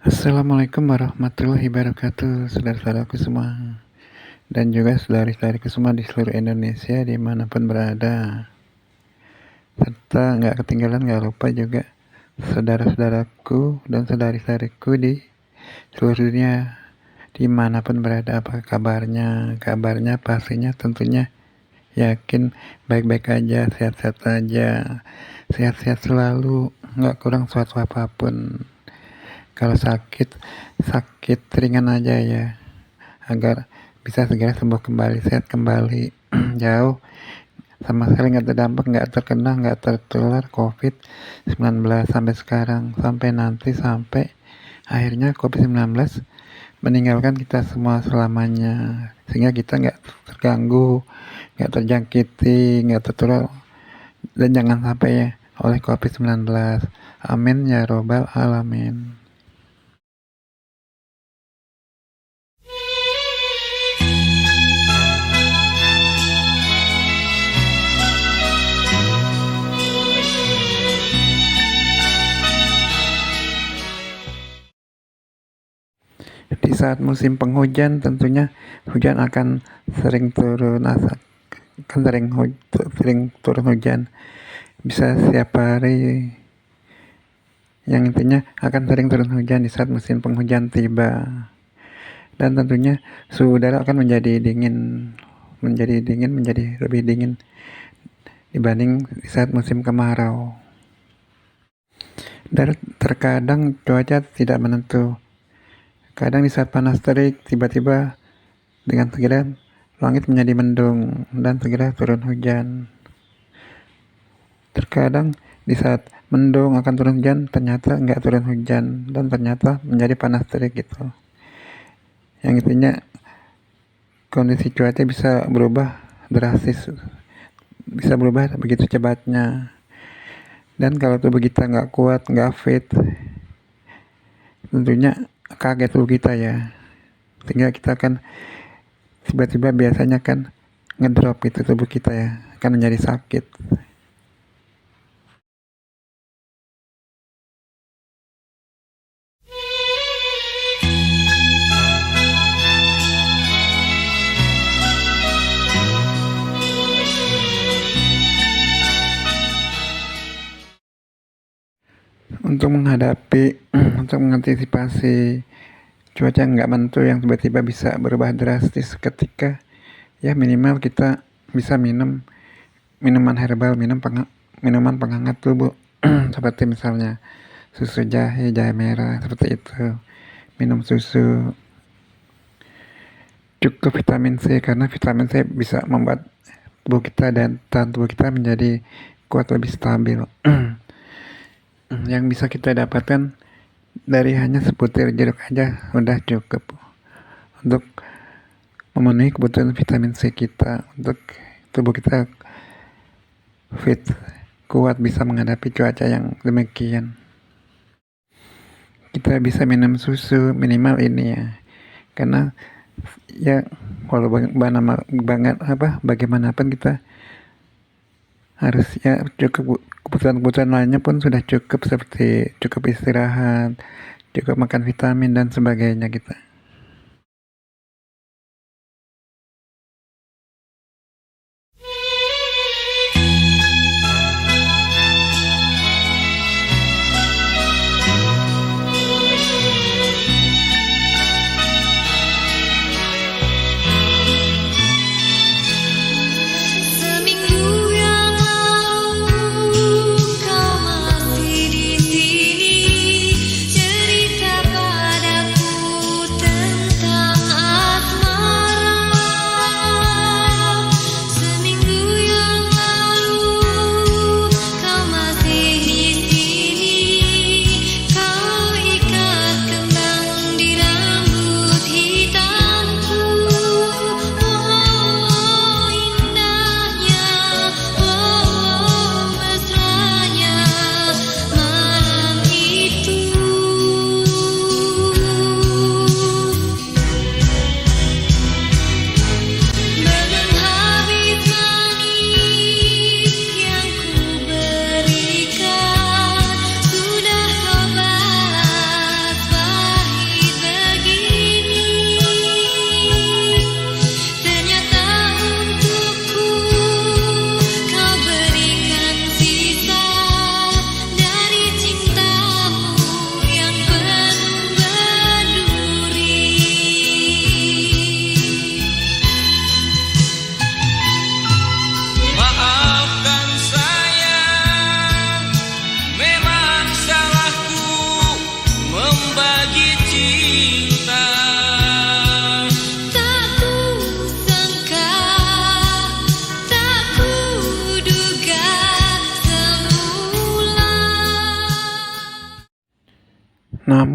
Assalamualaikum warahmatullahi wabarakatuh, saudara-saudaraku semua, dan juga saudari-saudariku semua di seluruh Indonesia dimanapun berada. Serta nggak ketinggalan, nggak lupa juga saudara-saudaraku dan saudari-saudariku di seluruh dunia dimanapun berada. Apa kabarnya? Kabarnya pastinya tentunya yakin baik-baik aja, sehat-sehat aja, sehat-sehat selalu, nggak kurang suatu apapun. Kalau sakit ringan aja ya, agar bisa segera sembuh kembali, sehat kembali, jauh sama sekali nggak terdampak, nggak terkena, nggak tertular COVID-19 sampai sekarang, sampai akhirnya COVID-19 meninggalkan kita semua selamanya, sehingga kita nggak terganggu, nggak terjangkiti, nggak tertular, dan jangan sampai ya oleh COVID-19. Amin ya robbal alamin. Di saat musim penghujan tentunya hujan akan sering turun, sering turun hujan, bisa setiap hari, yang intinya akan sering turun hujan di saat musim penghujan tiba. Dan tentunya suhu udara akan menjadi lebih dingin dibanding di saat musim kemarau. Dan terkadang cuaca tidak menentu. Kadang di saat panas terik, tiba-tiba dengan segera langit menjadi mendung dan segera turun hujan. Terkadang di saat mendung akan turun hujan, ternyata nggak turun hujan dan ternyata menjadi panas terik gitu. Yang intinya kondisi cuaca bisa berubah drastis, bisa berubah begitu cepatnya. Dan kalau tubuh kita nggak kuat, nggak fit, tentunya kaget tubuh kita ya, sehingga kita akan tiba-tiba biasanya kan ngedrop itu tubuh kita ya, akan menjadi sakit. Untuk mengantisipasi cuaca nggak menentu yang tiba-tiba bisa berubah drastis ketika, ya minimal kita bisa minum minuman herbal, minuman penghangat tubuh seperti misalnya susu jahe merah, seperti itu, minum susu, cukup vitamin C, karena vitamin C bisa membuat tubuh kita dan tahan tubuh kita menjadi kuat, lebih stabil. Yang bisa kita dapatkan dari hanya sebutir jeruk aja udah cukup untuk memenuhi kebutuhan vitamin C kita, untuk tubuh kita fit, kuat, bisa menghadapi cuaca yang demikian. Kita bisa minum susu minimal ini ya, karena ya walau bagaimanapun kita harus ya cukup, kebutuhan lainnya pun sudah cukup, seperti cukup istirahat, cukup makan vitamin dan sebagainya gitu.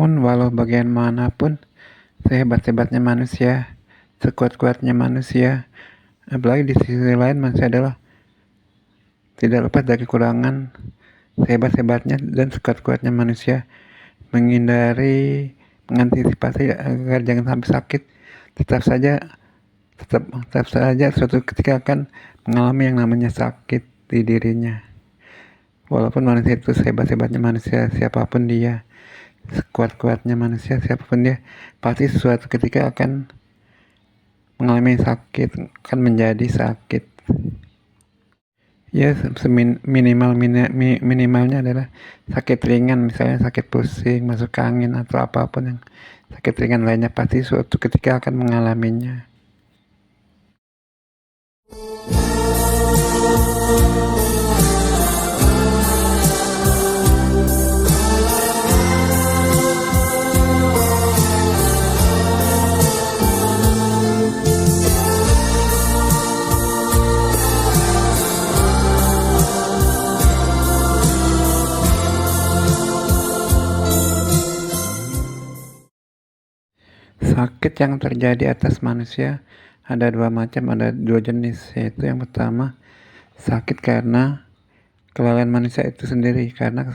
Namun walau bagaimanapun sehebat-hebatnya manusia, sekuat-kuatnya manusia, apalagi di sisi lain manusia adalah tidak lepas dari kekurangan. Sehebat-hebatnya dan sekuat-kuatnya manusia mengantisipasi agar jangan sampai sakit, tetap saja suatu ketika akan mengalami yang namanya sakit di dirinya. Walaupun manusia itu sehebat-hebatnya manusia, siapapun dia, sekuat-kuatnya manusia, siapapun dia, pasti suatu ketika akan mengalami sakit, akan menjadi sakit. Ya, minimalnya adalah sakit ringan, misalnya sakit pusing, masuk angin, atau apapun yang sakit ringan lainnya, pasti suatu ketika akan mengalaminya. Sakit yang terjadi atas manusia ada dua jenis, yaitu yang pertama sakit karena kelalaian manusia itu sendiri, karena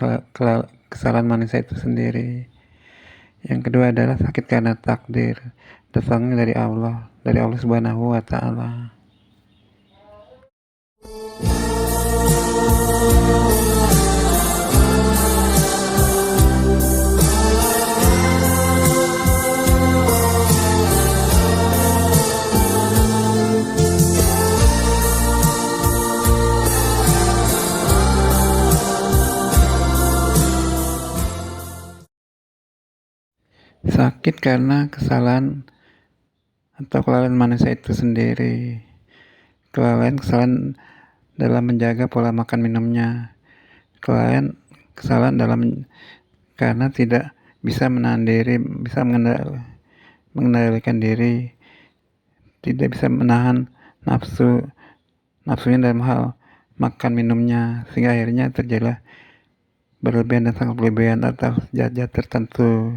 kesalahan manusia itu sendiri. Yang kedua adalah sakit karena takdir, datangnya dari Allah Subhanahu wa Ta'ala. Sakit karena kesalahan atau kelalaian manusia itu sendiri. Kesalahan dalam menjaga pola makan minumnya. Kesalahan karena tidak bisa menahan diri, bisa mengendalikan diri, tidak bisa menahan nafsunya dalam hal makan minumnya, sehingga akhirnya terjadilah berlebihan dan sangat berlebihan atau zat-zat tertentu.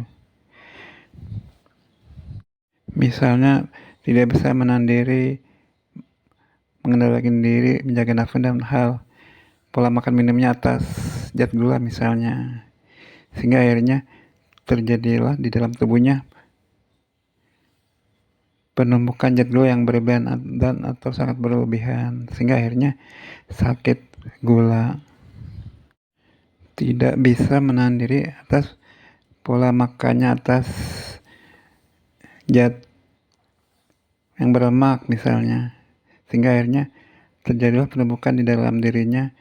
Misalnya tidak bisa menahan diri, mengendalikan diri, menjaga nafsu dalam hal pola makan minumnya atas zat gula misalnya, sehingga akhirnya terjadilah di dalam tubuhnya penumpukan zat gula yang berlebihan dan atau sangat berlebihan, sehingga akhirnya sakit gula. Tidak bisa menahan diri atas pola makannya, atas zat yang berlemak misalnya, sehingga akhirnya terjadilah penumpukan di dalam dirinya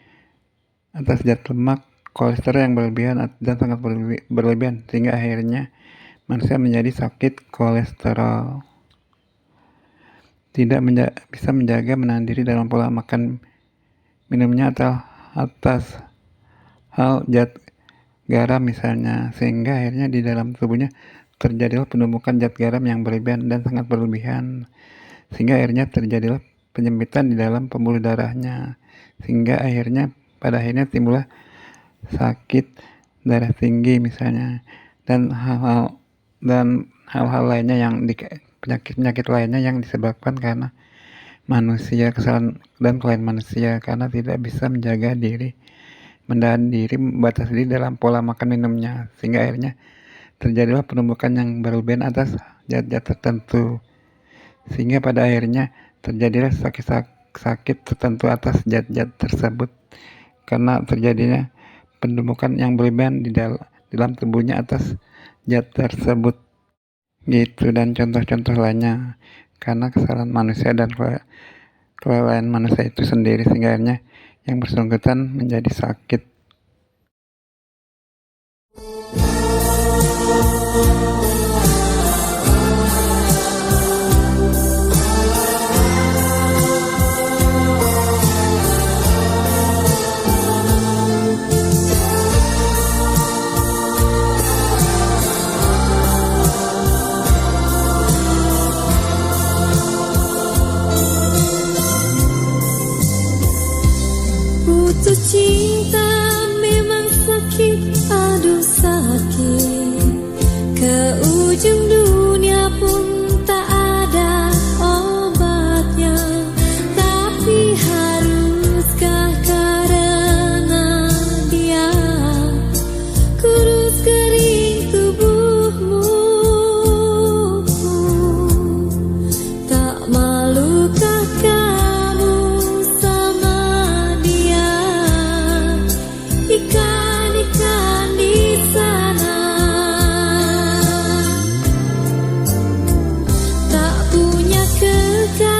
atas zat lemak, kolesterol yang berlebihan dan sangat berlebihan, sehingga akhirnya manusia menjadi sakit kolesterol. Tidak bisa menjaga menahan diri dalam pola makan minumnya atau atas hal zat garam misalnya, sehingga akhirnya di dalam tubuhnya terjadilah penumpukan zat garam yang berlebihan dan sangat berlebihan, sehingga akhirnya terjadilah penyempitan di dalam pembuluh darahnya, sehingga pada akhirnya timbullah sakit darah tinggi misalnya, dan hal-hal lainnya yang penyakit lainnya yang disebabkan karena manusia, kesalahan dan kelalaian manusia karena tidak bisa menjaga diri, menahan diri, membatasi diri dalam pola makan minumnya, sehingga akhirnya terjadilah penumpukan yang berlebihan atas zat-zat tertentu, sehingga pada akhirnya terjadilah sakit tertentu atas zat-zat tersebut karena terjadinya penumpukan yang berlebihan di dalam tubuhnya atas zat tersebut gitu, dan contoh-contoh lainnya karena kesalahan manusia dan kelalaian manusia itu sendiri, sehingga akhirnya yang bersangkutan menjadi sakit. Putus cinta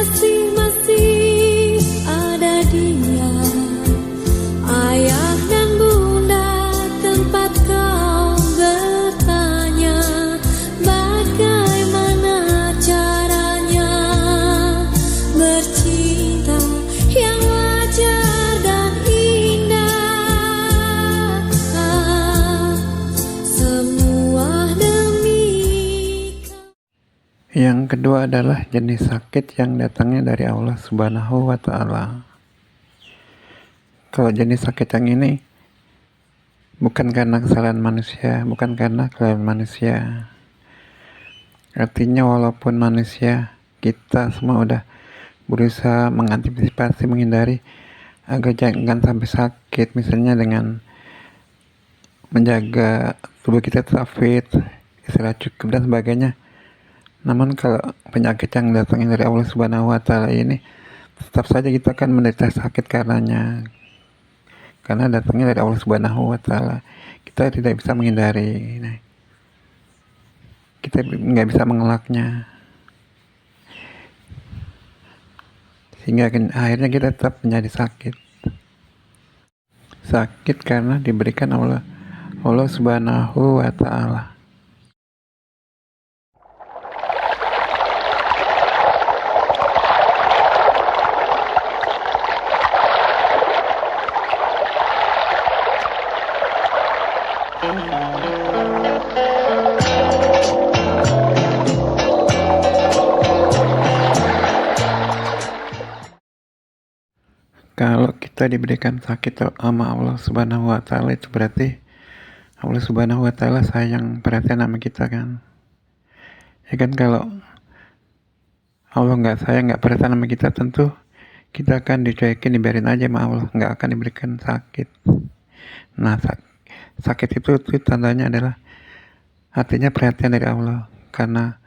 masing-masing ada Dia, ayah dan bunda, tempat kau bertanya bagaimana caranya bercinta yang wajar dan indah. Semua demi Yang kedua adalah jenis sakit yang datangnya dari Allah Subhanahu wa Ta'ala. Kalau jenis sakit yang ini bukan karena kesalahan manusia, bukan karena kesalahan manusia. Artinya walaupun manusia, kita semua udah berusaha mengantisipasi, menghindari agar jangan sampai sakit, misalnya dengan menjaga tubuh kita tetap fit, istirahat cukup dan sebagainya. Namun kalau penyakit yang datangnya dari Allah Subhanahu wa Ta'ala ini, tetap saja kita akan menderita sakit karenanya. Karena datangnya dari Allah Subhanahu wa Ta'ala. Kita tidak bisa menghindari. Kita nggak bisa mengelaknya. Sehingga akhirnya kita tetap menjadi sakit. Sakit karena diberikan Allah Subhanahu wa Ta'ala. Kalau kita diberikan sakit sama Allah Subhanahu wa Ta'ala, itu berarti Allah Subhanahu wa Ta'ala sayang, perhatian sama kita kan. Ya kan, kalau Allah nggak sayang, nggak perhatian sama kita, tentu kita akan dicuekin, dibiarin aja sama Allah, nggak akan diberikan sakit. Nah, sakit itu tandanya adalah artinya perhatian dari Allah. Karena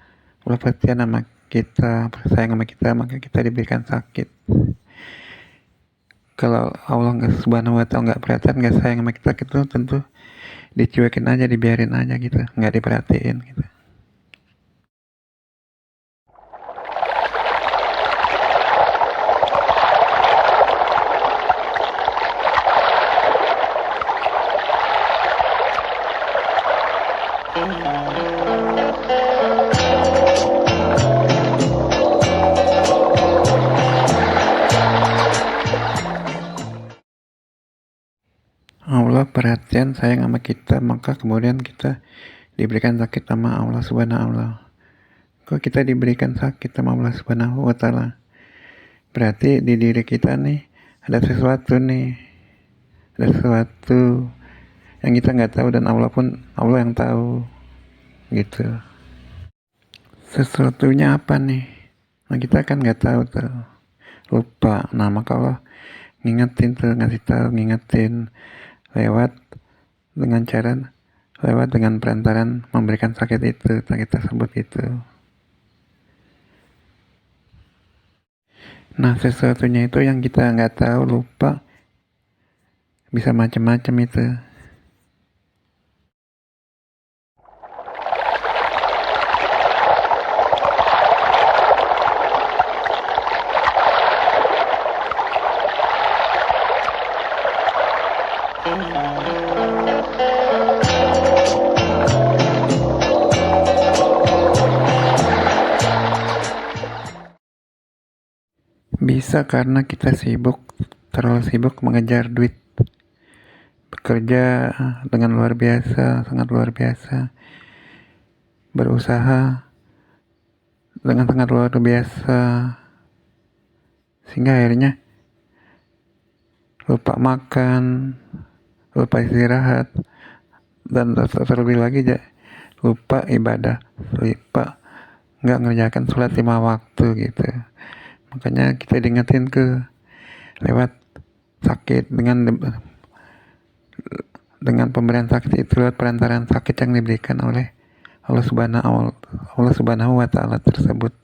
Allah perhatian sama kita, sayang sama kita, maka kita diberikan sakit. Kalau Allah nggak Subhanahu wa Ta'ala nggak perhatian, nggak sayang sama kita, gitu tentu dicuekin aja, dibiarin aja gitu, nggak diperhatiin gitu. Allah perhatian, sayang sama kita, maka kemudian kita diberikan sakit sama Allah Subhanahu wa Ta'ala. Kok kita diberikan sakit sama Allah Subhanahu wa Ta'ala? Berarti di diri kita nih ada sesuatu yang kita nggak tahu, dan Allah yang tahu gitu. Sesuatunya apa nih? Nah, kita kan nggak tahu tuh, lupa. Nah, maka Allah ngingetin lewat dengan perantaran memberikan sakit tersebut itu. Nah, sesuatunya itu yang kita nggak tahu, lupa, bisa macam-macam itu. Bisa karena kita terlalu sibuk mengejar duit, bekerja dengan luar biasa, sangat luar biasa, berusaha dengan sangat luar biasa, sehingga akhirnya lupa makan, lupa istirahat, dan terlebih lagi lupa ibadah, lupa nggak ngerjakan sholat 5 waktu gitu. Makanya kita diingetin lewat sakit, dengan pemberian sakit itu, lewat perantaran sakit yang diberikan oleh Allah Subhanahu wa Ta'ala tersebut.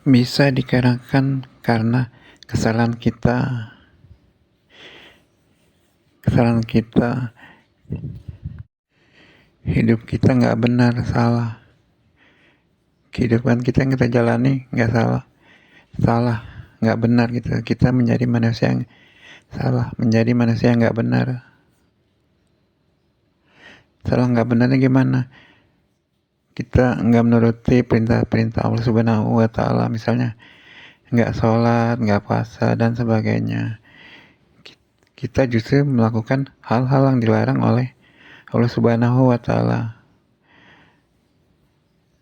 bisa dikarenakan karena kesalahan kita, hidup kita nggak benar, salah. Kehidupan kita yang kita jalani nggak salah, nggak benar gitu. Kita menjadi manusia yang salah, menjadi manusia yang nggak benar. Salah nggak benarnya gimana? Kita nggak menuruti perintah-perintah Allah Subhanahu wa Ta'ala, misalnya nggak sholat, nggak puasa dan sebagainya. Kita justru melakukan hal-hal yang dilarang oleh Allah Subhanahu wa Ta'ala.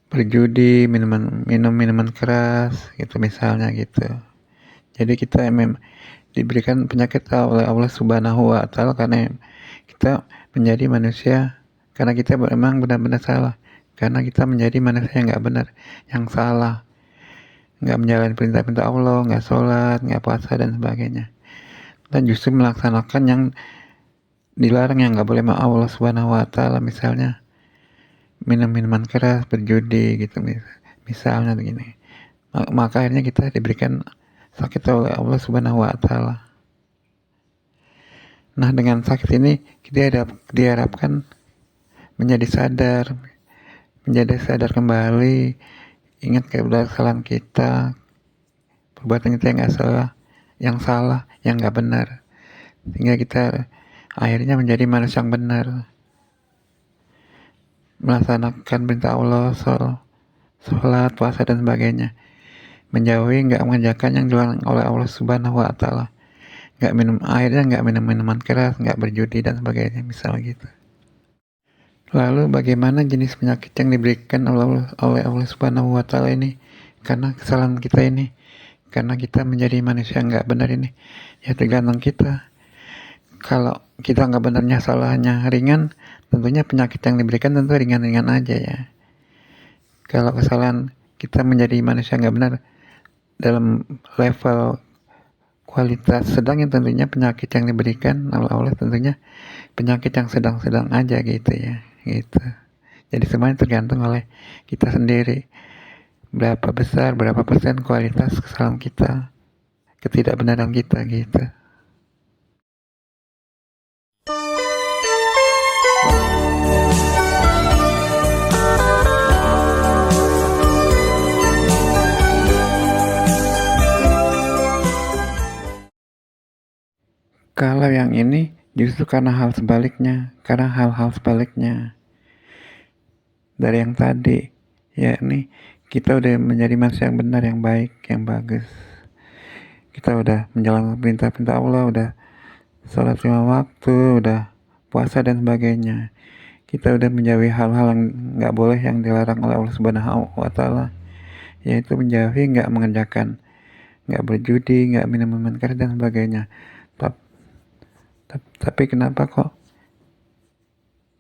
Berjudi, minum minuman keras gitu misalnya gitu. Jadi kita diberikan penyakit oleh Allah Subhanahu wa Ta'ala karena kita menjadi manusia, karena kita memang benar-benar salah, karena kita menjadi manusia yang nggak benar, yang salah, nggak menjalani perintah-perintah Allah, nggak sholat, nggak puasa dan sebagainya, dan justru melaksanakan yang dilarang, yang nggak boleh sama Allah Subhanahu wa Ta'ala, misalnya minum minuman keras, berjudi gitu misalnya begini. Maka akhirnya kita diberikan sakit oleh Allah Subhanahu wa Ta'ala. Nah, dengan sakit ini kita diharapkan menjadi sadar kembali, ingat kesalahan kita, perbuatan kita yang nggak salah, yang nggak benar, sehingga kita akhirnya menjadi manusia yang benar, melaksanakan perintah Allah, sholat, puasa dan sebagainya, nggak mengerjakan yang dilarang oleh Allah Subhanahu wa Ta'ala, nggak minum minuman keras, nggak berjudi dan sebagainya, misal gitu. Lalu bagaimana jenis penyakit yang diberikan oleh Allah Subhanahu wa Ta'ala ini karena kesalahan kita ini, karena kita menjadi manusia nggak benar ini? Ya tergantung kita. Kalau kita nggak benarnya, salahnya ringan, tentunya penyakit yang diberikan tentu ringan-ringan aja ya. Kalau kesalahan kita menjadi manusia nggak benar dalam level kualitas sedang, yang tentunya penyakit yang diberikan oleh Allah tentunya penyakit yang sedang-sedang aja gitu ya, gitu. Jadi semuanya tergantung oleh kita sendiri, berapa besar, berapa persen kualitas kesalahan kita, ketidakbenaran kita gitu. Kalau yang ini justru karena hal hal sebaliknya dari yang tadi, yakni kita udah menjadi manusia yang benar, yang baik, yang bagus. Kita udah menjalankan perintah-perintah Allah, udah sholat 5 waktu, udah puasa dan sebagainya. Kita udah menjauhi hal-hal yang nggak boleh, yang dilarang oleh Allah Subhanahu wa Ta'ala, yaitu menjauhi, nggak mengerjakan, nggak berjudi, nggak minum minuman keras dan sebagainya. Tapi kenapa kok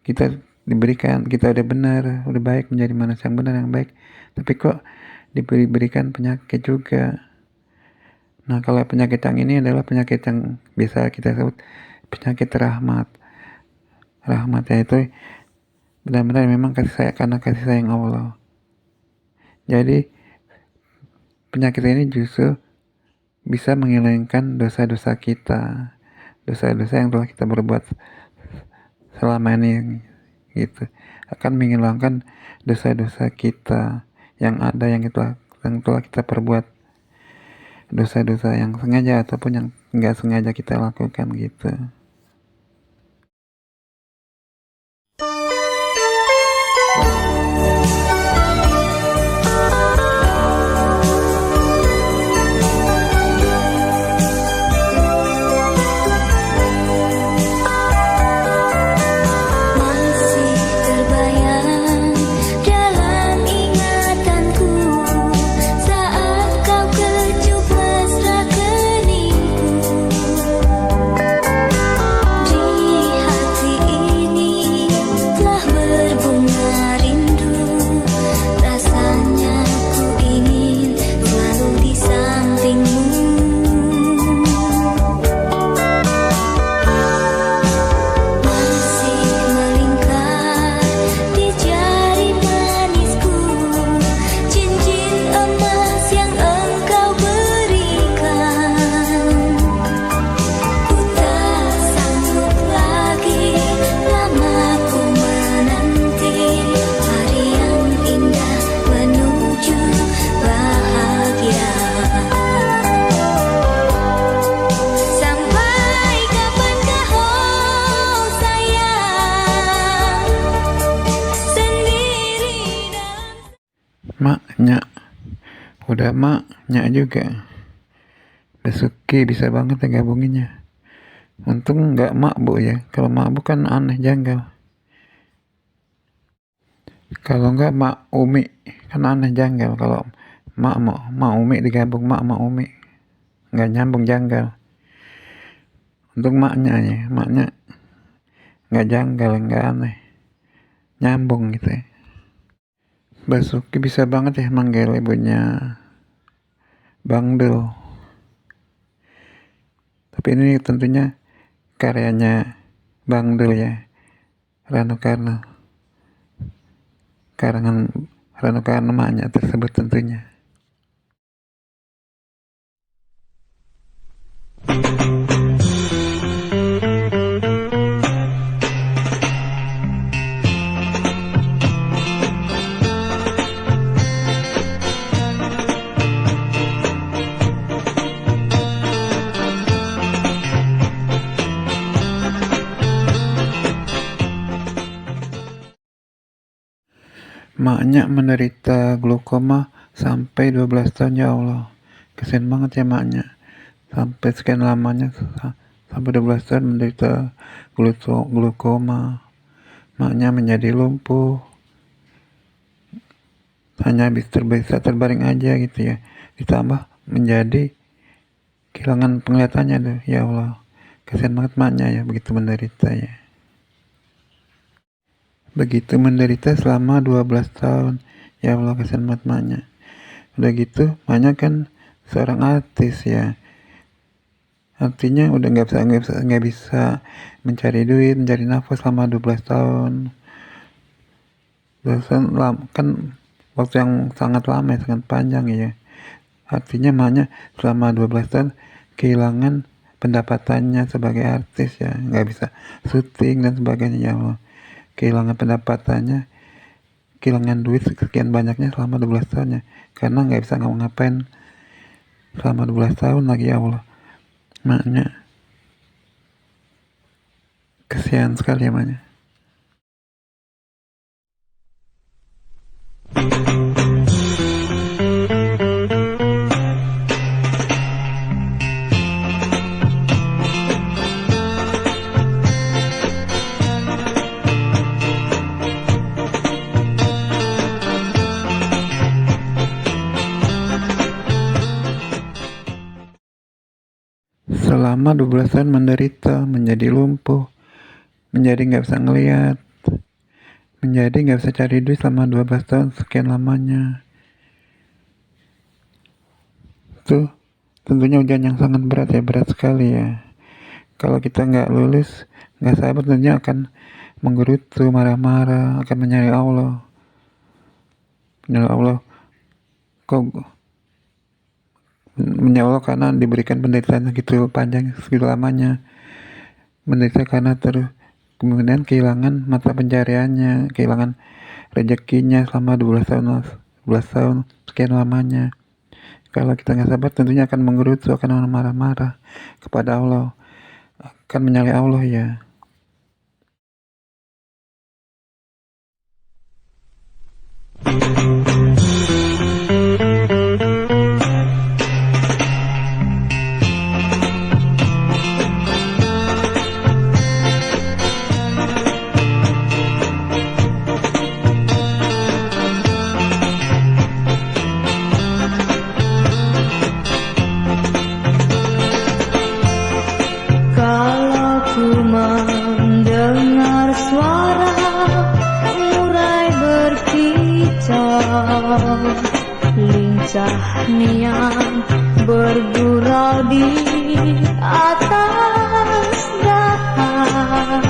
kita udah benar, udah baik, menjadi manusia yang benar, yang baik, tapi kok diberikan penyakit juga? Nah, kalau penyakit yang ini adalah penyakit yang bisa kita sebut penyakit rahmat. Rahmatnya itu benar-benar memang karena kasih sayang Allah. Jadi penyakit ini justru bisa menghilangkan dosa-dosa kita, dosa-dosa yang telah kita berbuat selama ini gitu, akan menghilangkan dosa-dosa kita yang ada, yang telah kita perbuat, dosa-dosa yang sengaja ataupun yang nggak sengaja kita lakukan gitu. udah maknya juga. Besuki bisa banget ya gabunginnya. Untung nggak makbu ya. Kalau makbu kan aneh, janggal. Kalau nggak mak umi kan aneh, janggal. Kalau mak umi digabung mak umi nggak nyambung, janggal. Untung maknya nggak janggal, nggak aneh, nyambung gitu ya. Basuki bisa banget ya manggil ibunya Bang Dul. Tapi ini tentunya karyanya Bang Dul ya, Rano Karno, karangan Rano Karno maknya tersebut tentunya. Maknya menderita glaukoma sampai 12 tahun, ya Allah. Kesian banget ya maknya. Sampai sekian lamanya, sampai 12 tahun menderita glaukoma. Maknya menjadi lumpuh. Hanya bisa terbaring aja gitu ya. Ditambah menjadi kehilangan penglihatannya tuh, ya Allah. Kesian banget maknya ya, begitu menderita ya. Begitu menderita selama 12 tahun. Ya Allah, kasihan banget maknya. Udah gitu, maknya kan seorang artis ya. Artinya udah nggak bisa mencari duit, mencari nafas selama 12 tahun. 12 tahun kan waktu yang sangat lama ya, sangat panjang ya. Artinya maknya selama 12 tahun kehilangan pendapatannya sebagai artis ya. Nggak bisa syuting dan sebagainya, ya Allah. Kehilangan pendapatannya, kehilangan duit sekian banyaknya selama 12 tahun ya, karena nggak bisa ngapain selama 12 tahun lagi, ya Allah. Maknya kesian sekali ya maknya. Selama 12 tahun menderita, menjadi lumpuh, menjadi nggak bisa ngelihat, menjadi nggak bisa cari duit selama 12 tahun sekian lamanya. Itu tentunya ujian yang sangat berat ya, berat sekali ya. Kalau kita nggak lulus, nggak sabar, tentunya akan menggerutu, marah-marah, akan menyalih Allah. Menyalih Allah, kok menyalih Allah karena diberikan penderitaan segitu panjang, segitu lamanya. Menderita karena terus kemudian kehilangan mata pencariannya, kehilangan rezekinya selama 12 tahun sekian lamanya. Kalau kita nggak sabar, tentunya akan menggerutu, akan marah-marah kepada Allah, akan menyalih Allah ya. Kalau ku mendengar suara murai berkicau, lincah nian bergurau di atas dahan.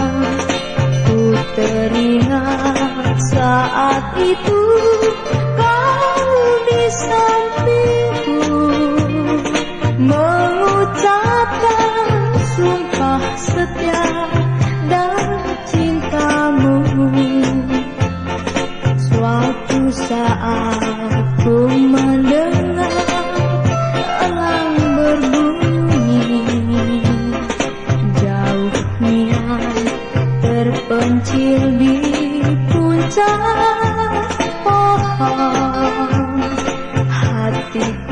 Ku teringat saat itu kau di sampingku, mengucapkan sumpah setia dan cintamu. Suatu saat ku mendengar elang berbunyi, jauhnya terpencil di puncak pohon. Hatiku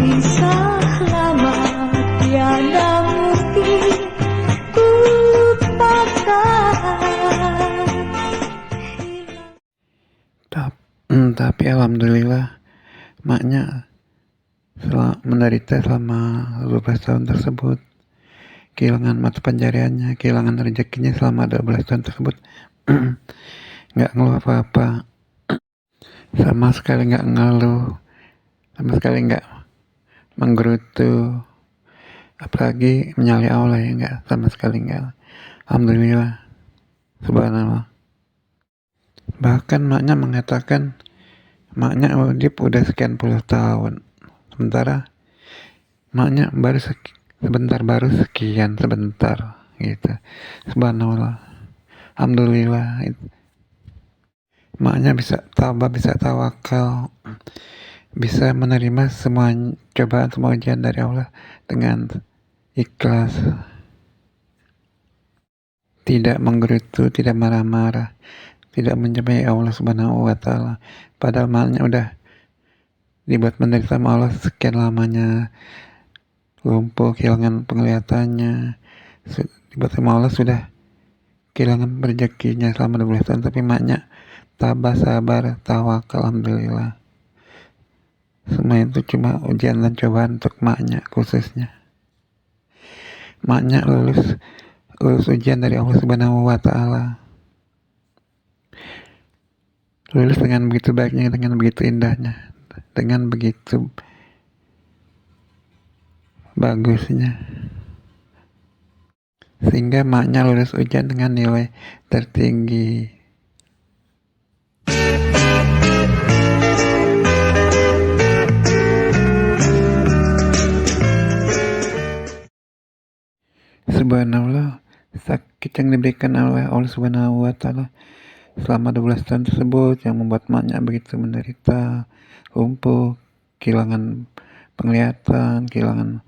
kisah lama tiada mungkin ku lupakan. Tapi alhamdulillah maknya menderita selama 12 tahun tersebut, kehilangan mata pencariannya, kehilangan rezekinya selama 12 tahun tersebut. Nggak ngeluh apa-apa, sama sekali nggak ngeluh, sama sekali nggak menggerutu, apalagi menyalih Allah, ya nggak, sama sekali nggak. Alhamdulillah, subhanallah. Bahkan maknya mengatakan, maknya udip udah sekian puluh tahun, sementara maknya baru sebentar gitu. Subhanallah, alhamdulillah. Maknya bisa tabah, bisa tawakal, bisa menerima semua cobaan, semua ujian dari Allah dengan ikhlas, tidak menggerutu, tidak marah-marah, tidak mencapai Allah Subhanahu wa Ta'ala. Padahal maknya udah dibuat menderita sama Allah sekian lamanya, lumpuh, kehilangan penglihatannya, dibuat sama Allah sudah kehilangan rezekinya selama 12 tahun, tapi maknya tabah, sabar, tawakal, alhamdulillah. Semua itu cuma ujian dan cobaan untuk maknya khususnya. Maknya lulus ujian dari Allah Subhanahu wa Ta'ala. Lulus dengan begitu baiknya, dengan begitu indahnya, dengan begitu bagusnya, sehingga maknya lulus ujian dengan nilai tertinggi. Subhanallah, sakit yang diberikan oleh Allah Subhanahu wa Ta'ala selama 12 tahun tersebut yang membuat maknya begitu menderita, lumpuh, kehilangan penglihatan, kehilangan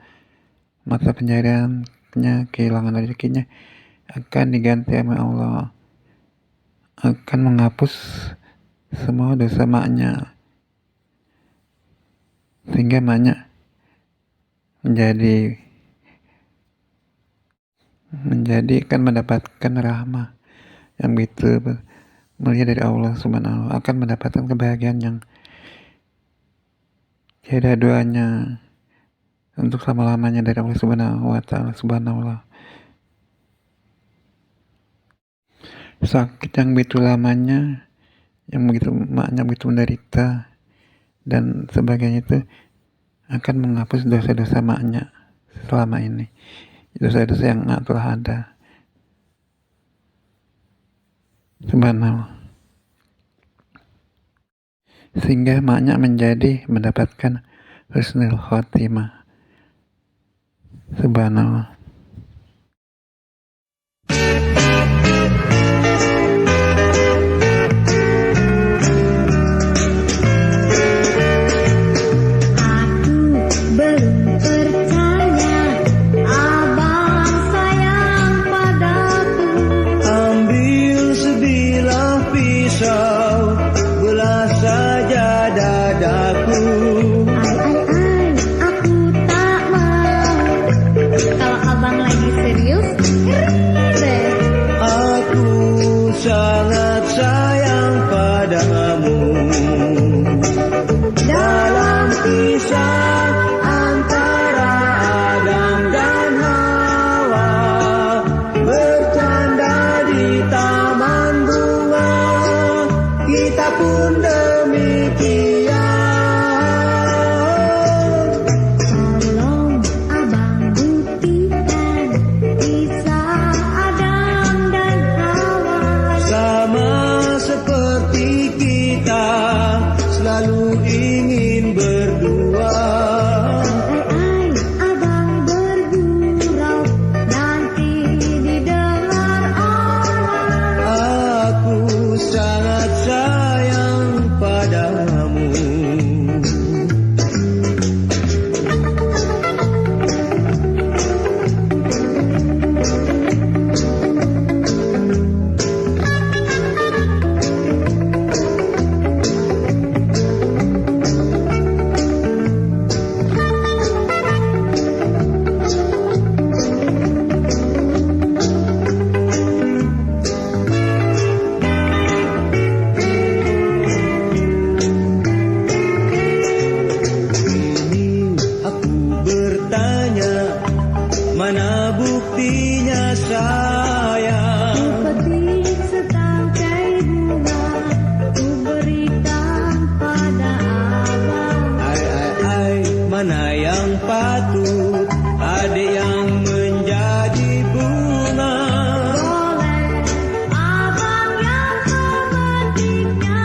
mata pencahariannya, kehilangan rezekinya, akan diganti sama Allah, akan menghapus semua dosa maknya, sehingga maknya akan mendapatkan rahmah yang begitu mulia dari Allah Subhanahu, akan mendapatkan kebahagiaan yang tiada duanya untuk selama-lamanya dari Allah Subhanahu wa Ta'ala. Subhanallah, sakit yang begitu lamanya, yang begitu maknya begitu menderita dan sebagainya, itu akan menghapus dosa-dosa maknya selama ini, dosa-dosa yang telah ada. Subhanallah, sehingga maknya mendapatkan husnul khotimah. Subhanallah. Aku tak mau kalau sayang. Ku petik setangkai bunga, ku berikan pada abang. Ai, mana yang patut, adik yang menjadi bunga. Boleh abang yang memetiknya.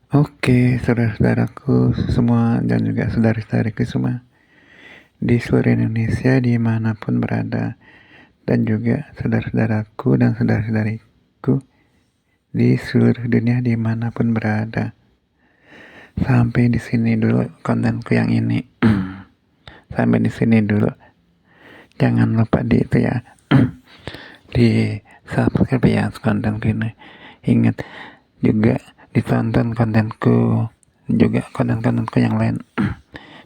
Oke, saudara-saudaraku semua dan juga saudari-saudariku semua di seluruh Indonesia dimanapun berada, dan juga saudara-saudaraku dan saudari-saudariku di seluruh dunia dimanapun berada. Sampai di sini dulu kontenku yang ini. Sampai di sini dulu. Jangan lupa di itu ya, di subscribe ya kontenku ini. Ingat juga ditonton kontenku, juga konten-kontenku yang lain.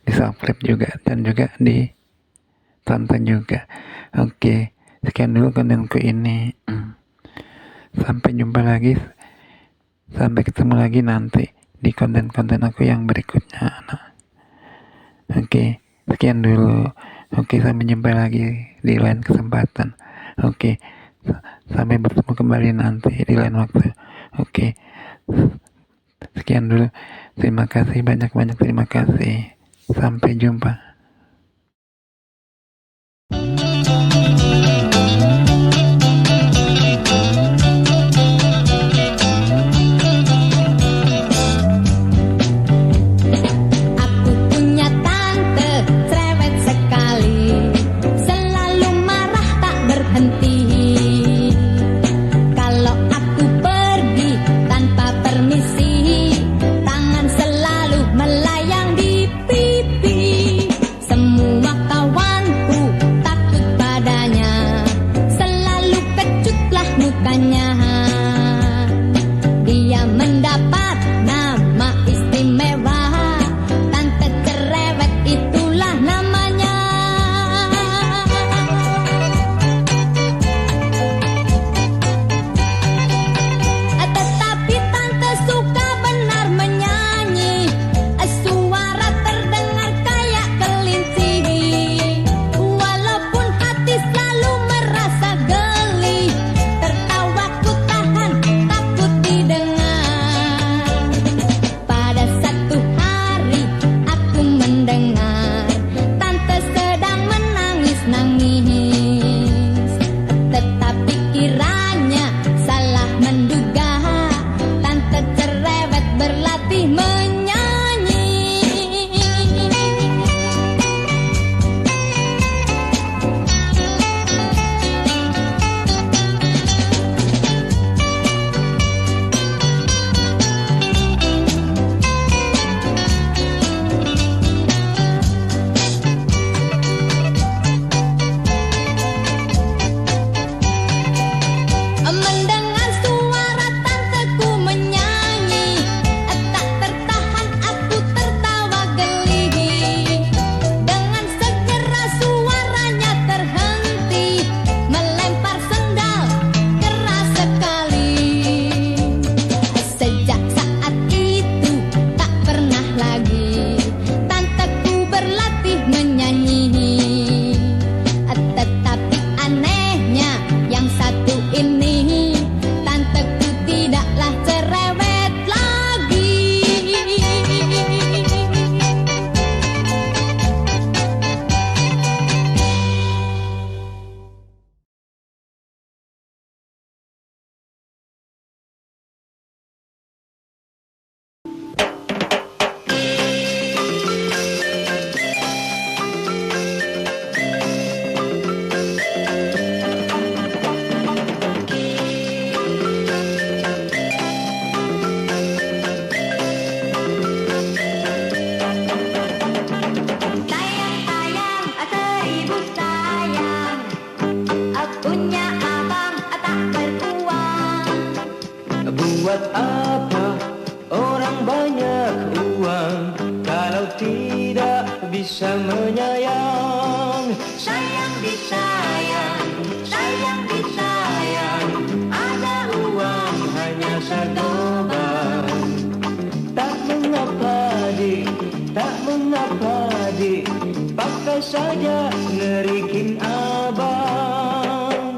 Di subscribe juga dan juga ditonton juga. Oke, sekian dulu kontenku ini. Sampai jumpa lagi, sampai ketemu lagi nanti di konten-konten aku yang berikutnya. Oke, sekian dulu. Oke, sampai jumpa lagi di lain kesempatan. Oke, sampai bertemu kembali nanti di lain waktu. Oke, sekian dulu. Terima kasih, banyak-banyak terima kasih. Sampai jumpa. Aku punya tante cerewet sekali, selalu marah tak berhenti. Kalau aku pergi tanpa permisi, tangan selalu melayang di pipi. Semua kawanku takut padanya, selalu kecutlah mukanya. Dia mendapat nama istimewa, tante cerewet itulah namanya. Tetapi tante suka benar menyanyi, suara terdengar kayak kelinci. Walaupun hati selalu merasa geli, tertawaku tahan takut didengar. Pada satu hari aku mendengar tante sedang menangis-nangis. Tetapi kiranya salah menduga, tante cerewet berlatih menyanyi. Mendengar suara tanteku menyanyi, tak tertahan Andai saja ngerikin abang.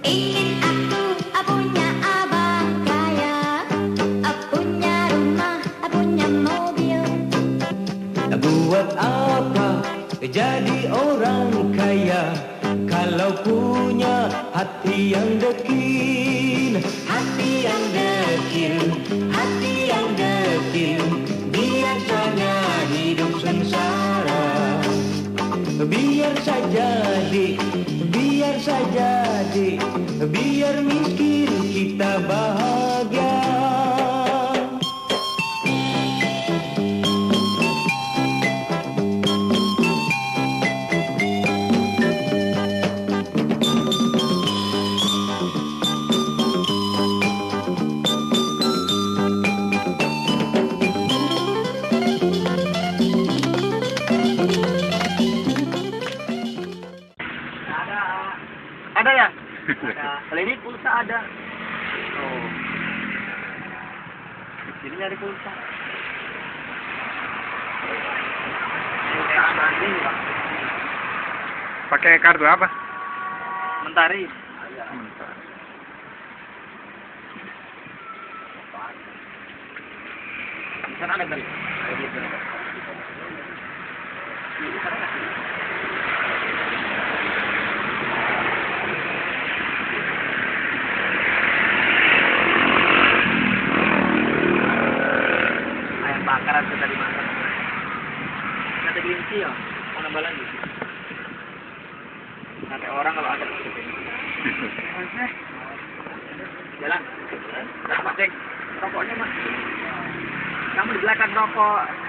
Ingin aku punya abang kaya, punya rumah, punya mobil. Buat apa jadi orang kaya kalau punya hati yang dekil? Hati yang dekil, hati yang dekil, biar saja hidup sengsara. Biar saja dik, biar saja dik, biar miskin kita bahagia. Ada ya? Ada. Kalau ini pulsa ada. Oh. Jadi nyari pulsa. Pakai kartu apa? Mentari. Di sana ada kali. Ayam bakaran tuh tadi makan. Ada kelinci ya? Mau nambah lagi? Nanti orang kalau ada jalan. Mas cek rokoknya mas. Kamu di belakang rokok.